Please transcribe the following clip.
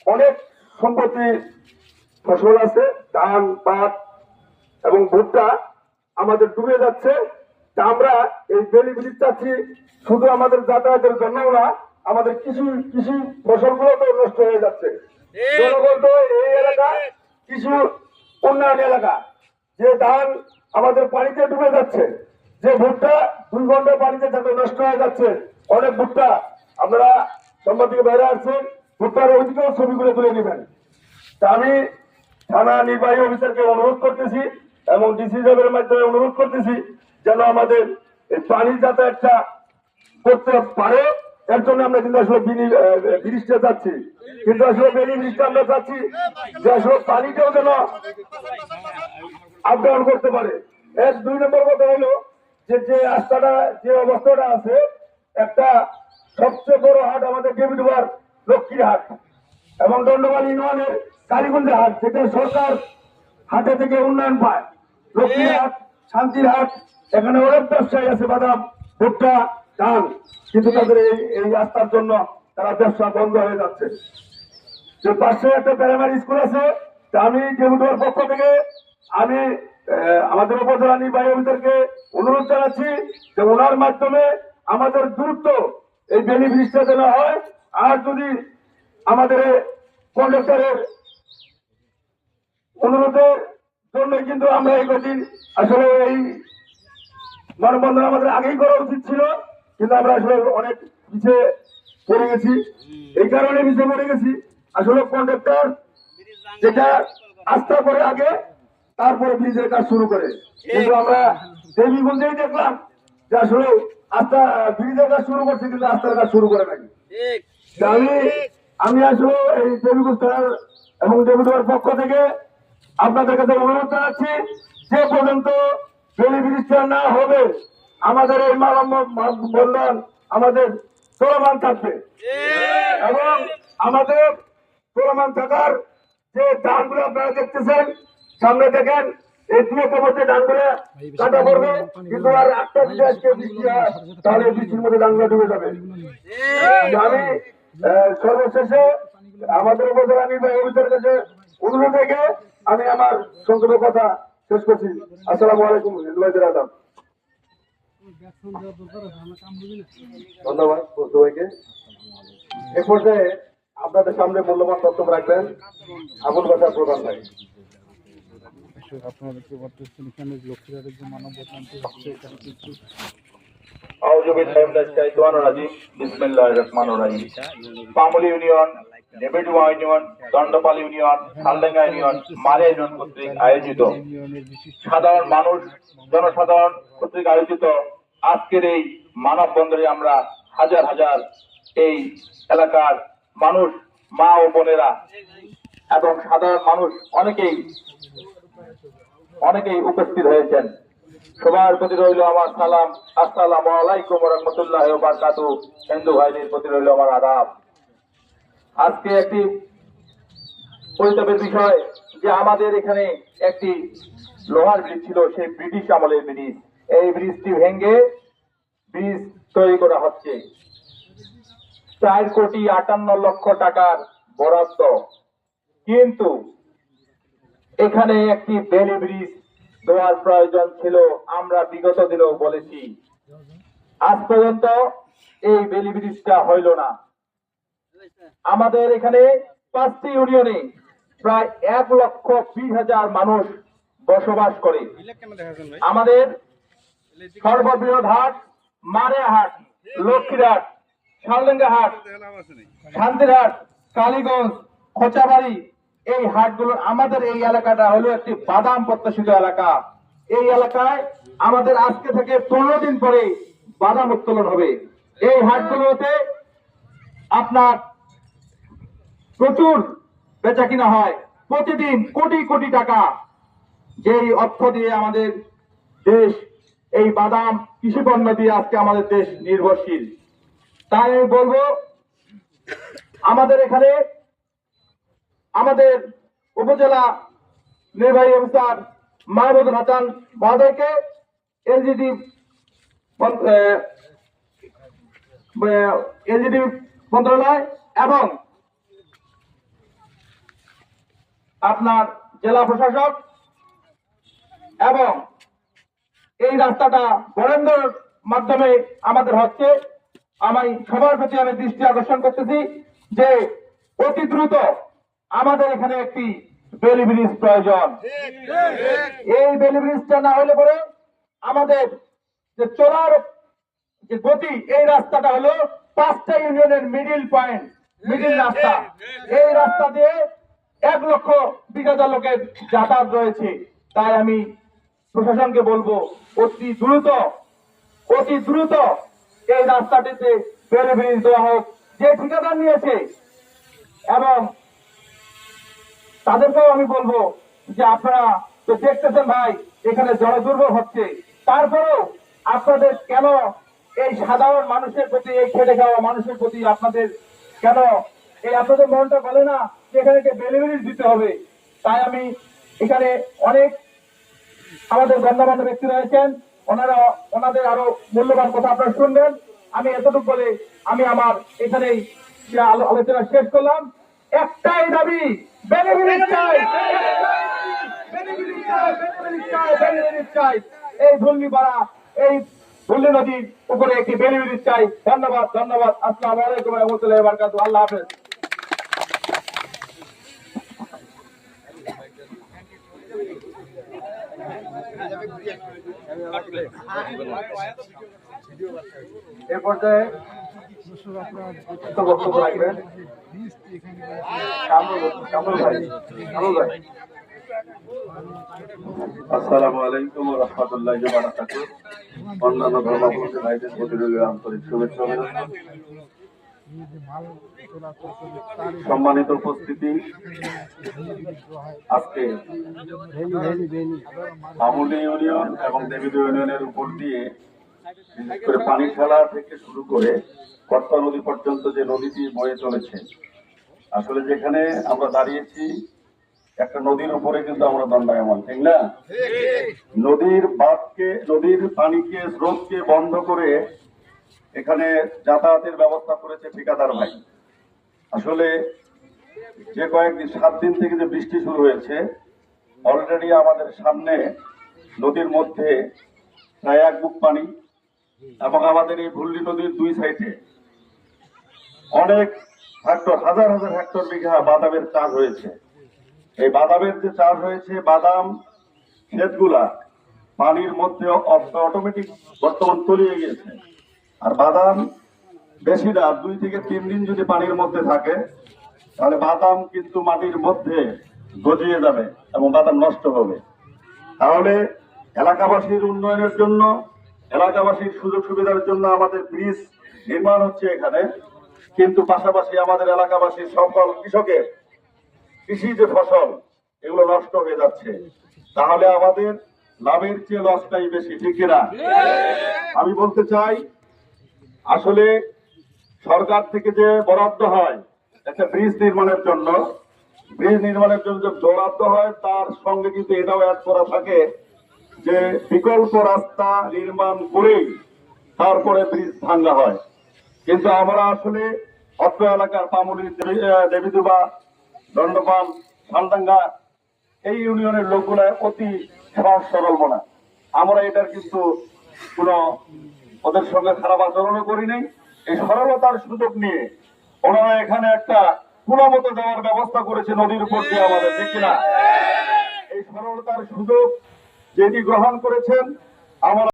অনেক সম্পত্তি ফসল আছে, ধান, পাট এবং ভুট্টা আমাদের ডুবে যাচ্ছে। তা আমরা এই বেলি ব্রিজ চাচ্ছি শুধু আমাদের যাতায়াতের জন্য না, আমাদের কৃষি ফসলগুলো তো নষ্ট হয়ে যাচ্ছে। জনগণ তো এই এলাকা কিছু উন্নয়ন এলাকা, যে ধান আমাদের পানিতে ডুবে যাচ্ছে, যে ভুট্টা 2 ঘন্টা পানিতে থাকে নষ্ট হয়ে যাচ্ছে। অনেক ভুট্টা, আপনারা সাংবাদিক বাইরে আসছেন, ভুট্টার ওইদিকেও ছবিগুলো তুলে নেবেন। তা আমি থানা নির্বাহী অফিসারকে অনুরোধ করতেছি এবং ডিসি সাহেবের মাধ্যমে অনুরোধ করতেছি যেন আমাদের এই পানি যাতায়াতটা করতে পারে। এর জন্য আমরা কিন্তু আসলে ব্রিজটা যাচ্ছি, কিন্তু আসলে বেলি ব্রিজটা আমরা চাচ্ছি যে আসলে পানিটাও যেন আপ ডাউন করতে পারে। এর 2 নম্বর কথা হলো যে যে রাস্তাটা, যে অবস্থাটা আছে, একটা সবচেয়ে বড় হাট আমাদের ডেভিডবার লক্ষ্মীর হাট এবং দণ্ডবাল ইউনিয়নের কালীগঞ্জের হাট, যেটা সরকার হাটে থেকে উন্নয়ন পায়। লক্ষ্মীর হাট, শান্তির হাট, এখানে অনেক ব্যবসায়ী আছে, বাদাম, ভুট্টা, ধান, কিন্তু তাদের এই রাস্তার জন্য তারা ব্যবসা বন্ধ হয়ে যাচ্ছে। যে পাশে একটা প্রাইমারি স্কুল আছে, তা আমি ডেভিডবার পক্ষ থেকে আমি আমাদের উপজেলা নির্বাহী অফিসারকে অনুরোধ জানাচ্ছি যে ওনার মাধ্যমে আমাদের দ্রুত এই বেলি ব্রিজটা যেন হয়। আর যদি আমাদের কন্ডাক্টরের অনুরোধের জন্য কিন্তু আমরা এই কদিন আসলে এই মানববন্ধন আমাদের আগেই করা উচিত ছিল, কিন্তু আমরা আসলে অনেক পিছিয়ে পড়ে গেছি। এই কারণে পিছিয়ে পড়ে গেছি, আসলে কন্ডাক্টর যেটা আস্থা করে আগে, তারপরে ব্রিজের কাজ শুরু করে। কিন্তু আমরা দেবীগঞ্জেই দেখলাম যে আসলে আস্থা ব্রিজের কাজ শুরু করছে, কিন্তু আস্থার কাজ শুরু করে নাকি। আমি আসলে এই দেবীগঞ্জ থানার এবং দেবীগঞ্জের পক্ষ থেকে আপনাদের কাছে অনুরোধ জানাচ্ছি, যে পর্যন্ত বেলি ব্রিজটা না হবে আমাদের এই মানববন্ধন আমাদের চলমান থাকবে এবং আমাদের চলমান থাকার যে ধানগুলো আপনারা দেখতেছেন, সামনে দেখেন এই 2 মধ্যে ধানগুলো কাটা পড়বে, কিন্তু আর 8টা দিকে আজকে বৃষ্টি হয়, তাহলে বৃষ্টির মধ্যে ধানগুলো ডুবে যাবে। আমি সর্বশেষে আমাদের উপজেলা নির্বাহী অফিসারের কাছে অনুরোধ রেখে আমি আমার সংক্ষিপ্ত কথা শেষ করছি। আসসালামু আলাইকুম, হিন্দুবাইদের আদাব। ধন্যবাদ সবাইকে। এ পর্যায়ে আপনাদের সামনে মূল্যবান বক্তব্য রাখবেন আবুল বাশার প্রধান ভাই। আপনারা দেখতে পাচ্ছেন এখানে লক্ষ্মীরাটের যে মানববন্ধনটি হচ্ছে, এখানে কিন্তু Pamul union, Nebedua union, Dandapal union, Shaldanga union, Mariya union কর্তৃক আয়োজিত সাধারণ মানুষ, জনসাধারণ কর্তৃক আয়োজিত আজকের এই মানববন্ধনে আমরা হাজার হাজার এই এলাকার মানুষ, মা ও বোনেরা এবং সাধারণ মানুষ অনেকেই উপস্থিত হয়েছেন। সবার প্রতি রইল আমার সালাম, আসসালামু আলাইকুম ওয়া রাহমাতুল্লাহি ওয়া বারাকাতুহু। হিন্দু ভাইদের প্রতি রইল আমার আদাব। আজকে একটি পরিতাপের বিষয় যে আমাদের এখানে একটি লোহার ব্রিজ ছিল, সেই ব্রিটিশ আমলের ব্রিজ। এই ব্রিজটি ভেঙে ব্রিজ তৈরি করা হচ্ছে 4,58,00,000 টাকার বরাদ্দ, কিন্তু এখানে একটি বেলি ব্রিজ দেওয়ার প্রয়োজন ছিল। আমরা বিগত দিনেও বলেছি, আজ পর্যন্ত এই বেলি ব্রিজটা হইল না। আমাদের এখানে 5টি ইউনিয়নে প্রায় 1,20,000 মানুষ বসবাস করে। আমাদের সর্ববৃহৎ হাট মারিয়া হাট, লক্ষ্মীর হাট, শালডাঙ্গা হাট, শান্তির হাট, কালীগঞ্জ, খোঁচাবাড়ি, এই হাটগুলো, আমাদের এই এলাকাটা হলো একটি বাদাম প্রত্যাশিত এলাকা। এই এলাকায় আমাদের আজকে থেকে 15 দিন পরে বাদাম উত্তোলন হবে। এই হাটগুলোতে আপনার প্রচুর বেচা কিনা হয়, প্রতিদিন কোটি কোটি টাকা, যেই অর্থ দিয়ে আমাদের দেশ এই বাদাম কৃষি পণ্য দিয়ে আজকে আমাদের দেশ নির্ভরশীল। তাই আমি বলবো, আমাদের এখানে আমাদের উপজেলা নির্বাহী অফিসার মাহমুদুল হাসান মহোদয়কে এলজিডি মন্ত্রণালয় এবং আপনার জেলা প্রশাসক এবং এই রাস্তাটা বরেন্দ্রর মাধ্যমে আমাদের হচ্ছে। আমি সবার প্রতি আমি দৃষ্টি আকর্ষণ করতেছি যে অতি দ্রুত আমাদের এখানে একটি বেলি ব্রিজ প্রয়োজন। এই বেলি ব্রিজটা না হলে পরে আমাদের যে চলার যে গতি, এই রাস্তাটা হলো 5টা ইউনিয়নের মিডিল পয়েন্ট, মিডিল রাস্তা। এই রাস্তা দিয়ে 1,20,000 লোকের যাতায়াত রয়েছে। তাই আমি প্রশাসনকে বলবো অতি দ্রুত এই রাস্তাটিতে বেলি ব্রিজ দেওয়া হোক। যে ঠিকাদার নিয়েছে এবং তাদেরকেও আমি বলবো যে আপনারা তো দেখতেছেন ভাই এখানে জনদুর্ভোগ হচ্ছে, তারপরেও আপনাদের কেন এই সাধারণ মানুষের প্রতি, এই খেটে খাওয়া মানুষের প্রতি আপনাদের কেন এই আপনাদের মনটা বলে না যে এখানে বেলি ব্রিজ দিতে হবে? তাই আমি এখানে অনেক আমাদের গণ্যমান্য ব্যক্তি রয়েছেন, ওনাদের আরো মূল্যবান কথা আপনারা শুনবেন। আমি এতটুকু বলে আমি আমার এখানেই আলোচনা শেষ করলাম। একটাই দাবি, বেলি ব্রিজ চাই, বেলি ব্রিজ চাই, বেলি ব্রিজ চাই, বেলি ব্রিজ চাই। এই ধুল্লিপাড়া, এই ধুল্লি নদীর উপরে একটি বেলি ব্রিজ চাই। ধন্যবাদ। আসসালামু আলাইকুম ওয়া রাহমাতুল্লাহি ওয়া বারাকাতুহু। আল্লাহ হাফেজ। এ পর্যায়ে বক্তব্য রাখবেন কামরুল ভাই। আসসালামু আলাইকুম ওয়া রাহমাতুল্লাহি ওয়া বারাকাতুহু। অন্যান্য ধর্মাবলম্বী ভাইদের প্রতি রইল আন্তরিক শুভেচ্ছা অভিনন্দন। সম্মানিত উপস্থিতি, আজকে আমুলি ইউনিয়ন এবং দেবিদ ইউনিয়নের উপর দিয়ে বিশেষ করে পানি খেলা থেকে শুরু করে কর্তা নদী পর্যন্ত যে নদীটি বয়ে চলেছে, আসলে যেখানে আমরা দাঁড়িয়েছি একটা নদীর উপরে কিন্তু আমরা দণ্ডায়মান, ঠিক না? নদীর পানিকে, স্রোতকে বন্ধ করে এখানে যাতায়াতের ব্যবস্থা করেছে ঠিকাদার ভাই। আসলে যে কয়েকদিন 7 দিন থেকে যে বৃষ্টি শুরু হয়েছে, অলরেডি আমাদের সামনে নদীর মধ্যে প্রায় 1 বুক পানি এবং আমাদের এই ভুল্লি নদীর 2 সাইডে অনেক হেক্টর, হাজার হেক্টর বিঘা বাদামের চাষ হয়েছে। এই বাদামের যে চাষ হয়েছে, বাদাম ক্ষেতগুলা পানির মধ্যে অটোমেটিক বর্তমান তলিয়ে গিয়েছে। আর বাদাম বেশি না, 2 থেকে 3 দিন যদি পানির মধ্যে থাকে তাহলে বাদাম কিন্তু মাটির মধ্যে গজিয়ে যাবে এবং বাদাম নষ্ট হবে। তাহলে এলাকাবাসীর উন্নয়নের জন্য, এলাকাবাসীর সুযোগ সুবিধার জন্য আমাদের ব্রিজ নির্মাণ হচ্ছে এখানে, কিন্তু পাশাপাশি আমাদের এলাকাবাসীর সকল কৃষকের কৃষি যে ফসল এগুলো নষ্ট হয়ে যাচ্ছে। তাহলে আমাদের লাভের চেয়ে লসটাই বেশি, ঠিক কিনা? আমি বলতে চাই, আসলে সরকার থেকে যে বরাদ্দ হয় একটা ব্রিজ নির্মাণের জন্য যে বরাদ্দ হয়, তার সঙ্গে কিন্তু এটাও অ্যাড করা থাকে যে বিকল্প রাস্তা নির্মাণ করেই তারপরে ব্রিজ ভাঙ্গা হয়। কিন্তু আমরা আসলে অত্র এলাকার পামুলি, দেবীদুবা, দণ্ডপাল, শালডাঙ্গা এই ইউনিয়নের লোকগুলা অতি সহজ সরল মনা। আমরা এটার কিন্তু কোনো ওদের সঙ্গে খারাপ আচরণও করি নাই। এই সরলতার সুযোগ নিয়ে ওনারা এখানে একটা কুলামতো দেওয়ার ব্যবস্থা করেছে নদীর উপর দিয়ে আমাদের, ঠিক কিনা? এই সরলতার সুযোগ যেটি গ্রহণ করেছেন আমরা